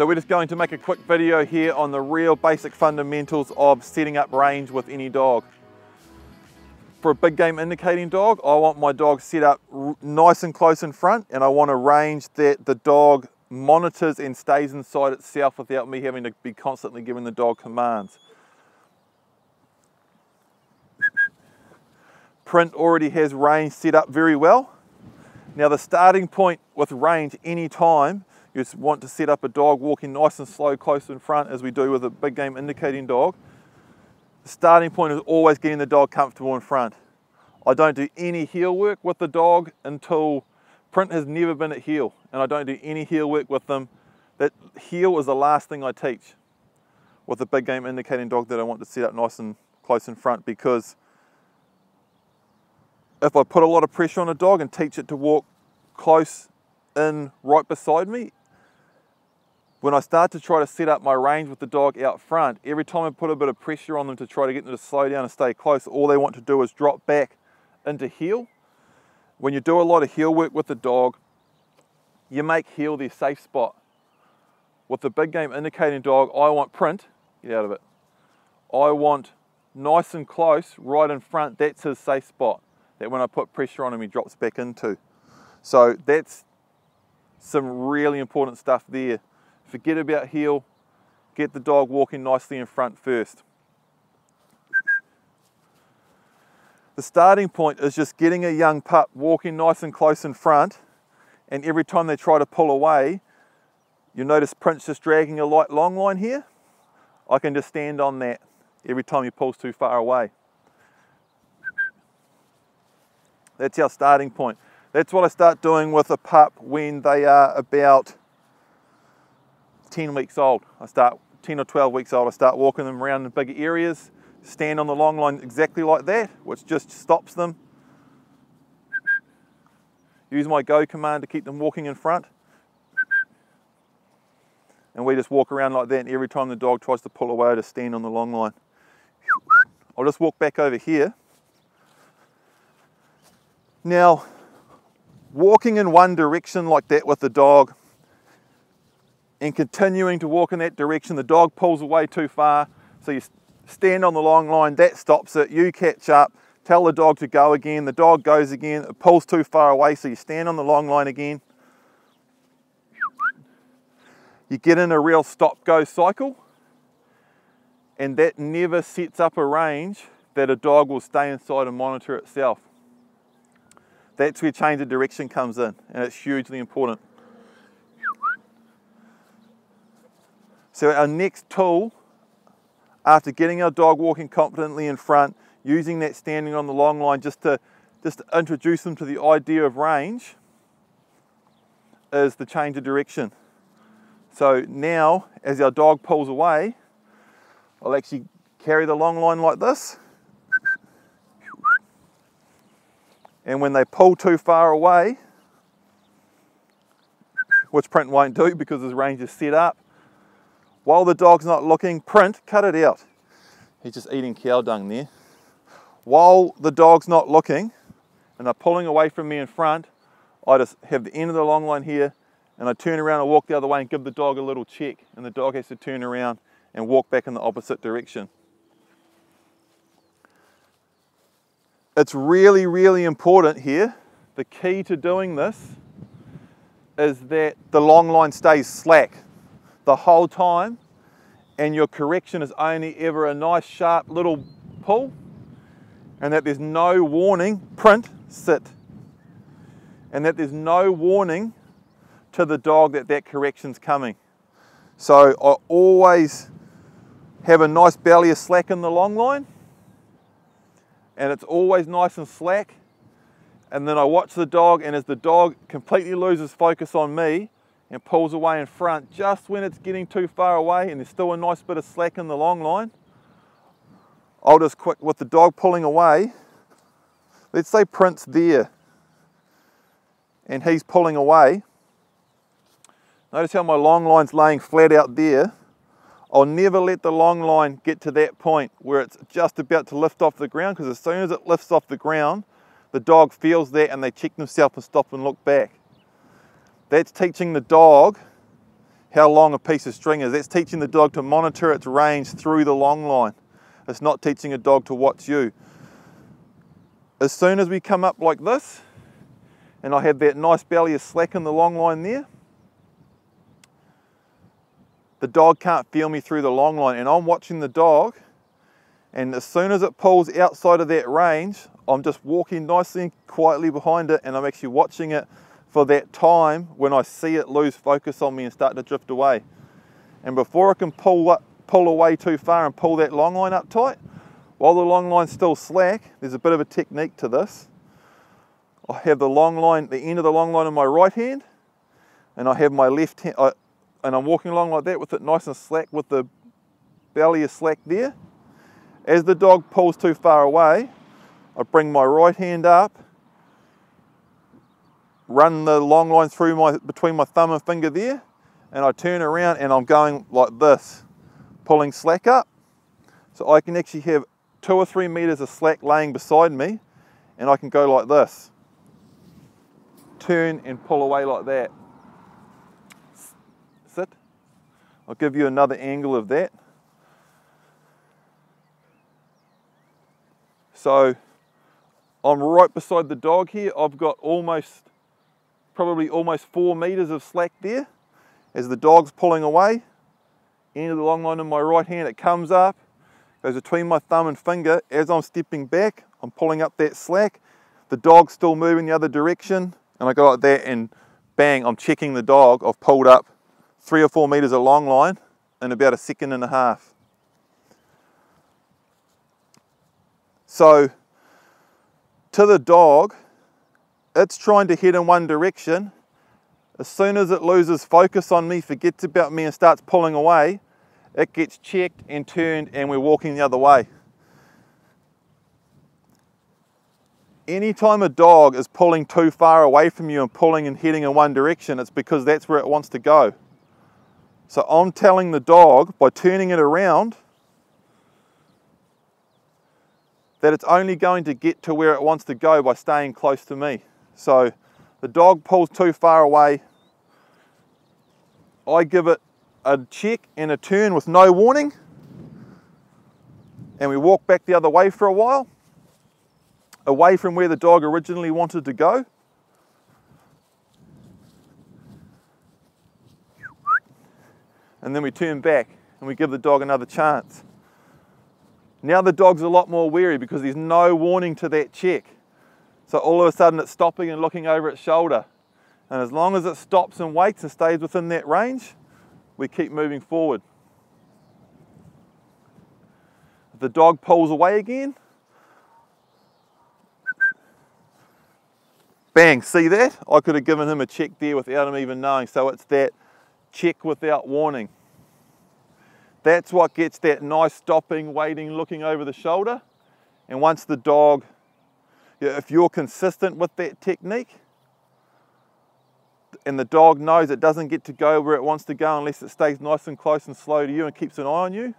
So we're just going to make a quick video here on the real basic fundamentals of setting up range with any dog. For a big game indicating dog, I want my dog set up nice and close in front, and I want a range that the dog monitors and stays inside itself without me having to be constantly giving the dog commands. Print already has range set up very well. Now the starting point with range anytime you just want to set up a dog walking nice and slow close in front, as we do with a big game indicating dog. The starting point is always getting the dog comfortable in front. I don't do any heel work with the dog until Print has never been at heel, and I don't do any heel work with them. That heel is the last thing I teach with a big game indicating dog that I want to set up nice and close in front, because if I put a lot of pressure on a dog and teach it to walk close in right beside me, when I start to try to set up my range with the dog out front, every time I put a bit of pressure on them to try to get them to slow down and stay close, all they want to do is drop back into heel. When you do a lot of heel work with the dog, you make heel their safe spot. With the big game indicating dog, I want Print, get out of it. I want nice and close, right in front, that's his safe spot. That when I put pressure on him, he drops back into. So that's some really important stuff there. Forget about heel, get the dog walking nicely in front first. The starting point is just getting a young pup walking nice and close in front, and every time they try to pull away, you notice Print's just dragging a light long line here. I can just stand on that every time he pulls too far away. That's our starting point. That's what I start doing with a pup when they are about 10 weeks old. I start 10 or 12 weeks old, I start walking them around in bigger areas, stand on the long line exactly like that, which just stops them. Use my go command to keep them walking in front. And we just walk around like that, and every time the dog tries to pull away, I just stand on the long line. I'll just walk back over here. Now, walking in one direction like that with the dog and continuing to walk in that direction, the dog pulls away too far, so you stand on the long line, that stops it, you catch up, tell the dog to go again, the dog goes again, it pulls too far away, so you stand on the long line again. You get in a real stop-go cycle, and that never sets up a range that a dog will stay inside and monitor itself. That's where change of direction comes in, and it's hugely important. So our next tool, after getting our dog walking confidently in front, using that standing on the long line just to introduce them to the idea of range, is the change of direction. So now, as our dog pulls away, I'll actually carry the long line like this. And when they pull too far away, which Print won't do because his range is set up, while the dog's not looking, Print, cut it out. He's just eating cow dung there. While the dog's not looking and they're pulling away from me in front, I just have the end of the long line here, and I turn around and walk the other way and give the dog a little check, and the dog has to turn around and walk back in the opposite direction. It's really, really important here. The key to doing this is that the long line stays slack the whole time, and your correction is only ever a nice sharp little pull, and that there's no warning, Print, sit, and that there's no warning to the dog that that correction's coming. So I always have a nice belly of slack in the long line, and it's always nice and slack, and then I watch the dog, and as the dog completely loses focus on me and pulls away in front, just when it's getting too far away and there's still a nice bit of slack in the long line, I'll just quick, with the dog pulling away, let's say Print's there and he's pulling away. Notice how my long line's laying flat out there. I'll never let the long line get to that point where it's just about to lift off the ground, because as soon as it lifts off the ground, the dog feels that and they check themselves and stop and look back. That's teaching the dog how long a piece of string is. That's teaching the dog to monitor its range through the long line. It's not teaching a dog to watch you. As soon as we come up like this, and I have that nice belly of slack in the long line there, the dog can't feel me through the long line, and I'm watching the dog, and as soon as it pulls outside of that range, I'm just walking nicely and quietly behind it, and I'm actually watching it for that time when I see it lose focus on me and start to drift away. And before I can pull away too far and pull that long line up tight, while the long line's still slack, there's a bit of a technique to this. I have the long line, the end of the long line in my right hand, and I have my left hand, and I'm walking along like that with it nice and slack, with the belly is slack there. As the dog pulls too far away, I bring my right hand up, run the long line through between my thumb and finger there, and I turn around and I'm going like this, pulling slack up. So I can actually have 2 or 3 meters of slack laying beside me, and I can go like this. Turn and pull away like that. Sit. I'll give you another angle of that. So I'm right beside the dog here. I've got probably almost 4 meters of slack there. As the dog's pulling away, end of the long line in my right hand, it comes up, goes between my thumb and finger. As I'm stepping back, I'm pulling up that slack. The dog's still moving the other direction, and I go like that, and bang, I'm checking the dog. I've pulled up 3 or 4 meters of long line in about 1.5 seconds. So to the dog, it's trying to head in one direction. As soon as it loses focus on me, forgets about me and starts pulling away, it gets checked and turned, and we're walking the other way. Anytime a dog is pulling too far away from you and pulling and heading in one direction, it's because that's where it wants to go. So I'm telling the dog, by turning it around, that it's only going to get to where it wants to go by staying close to me. So the dog pulls too far away, I give it a check and a turn with no warning, and we walk back the other way for a while, away from where the dog originally wanted to go. And then we turn back and we give the dog another chance. Now the dog's a lot more wary because there's no warning to that check. So all of a sudden it's stopping and looking over its shoulder. And as long as it stops and waits and stays within that range, we keep moving forward. If the dog pulls away again, bang, see that? I could have given him a check there without him even knowing. So it's that check without warning. That's what gets that nice stopping, waiting, looking over the shoulder. And once the dog, if you're consistent with that technique, and the dog knows it doesn't get to go where it wants to go unless it stays nice and close and slow to you and keeps an eye on you,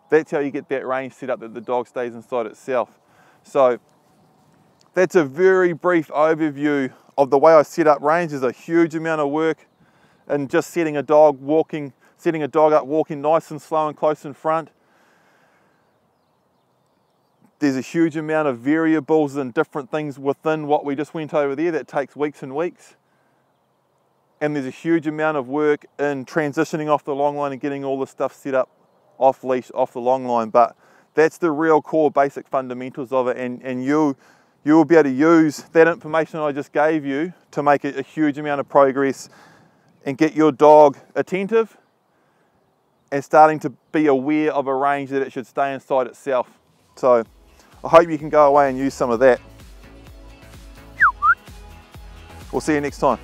that's how you get that range set up, that the dog stays inside itself. So that's a very brief overview of the way I set up range. There's a huge amount of work in just setting a dog up walking nice and slow and close in front. There's a huge amount of variables and different things within what we just went over there that takes weeks and weeks. And there's a huge amount of work in transitioning off the long line and getting all this stuff set up off leash, off the long line. But that's the real core basic fundamentals of it, and you will be able to use that information I just gave you to make a huge amount of progress and get your dog attentive and starting to be aware of a range that it should stay inside itself. So I hope you can go away and use some of that. We'll see you next time.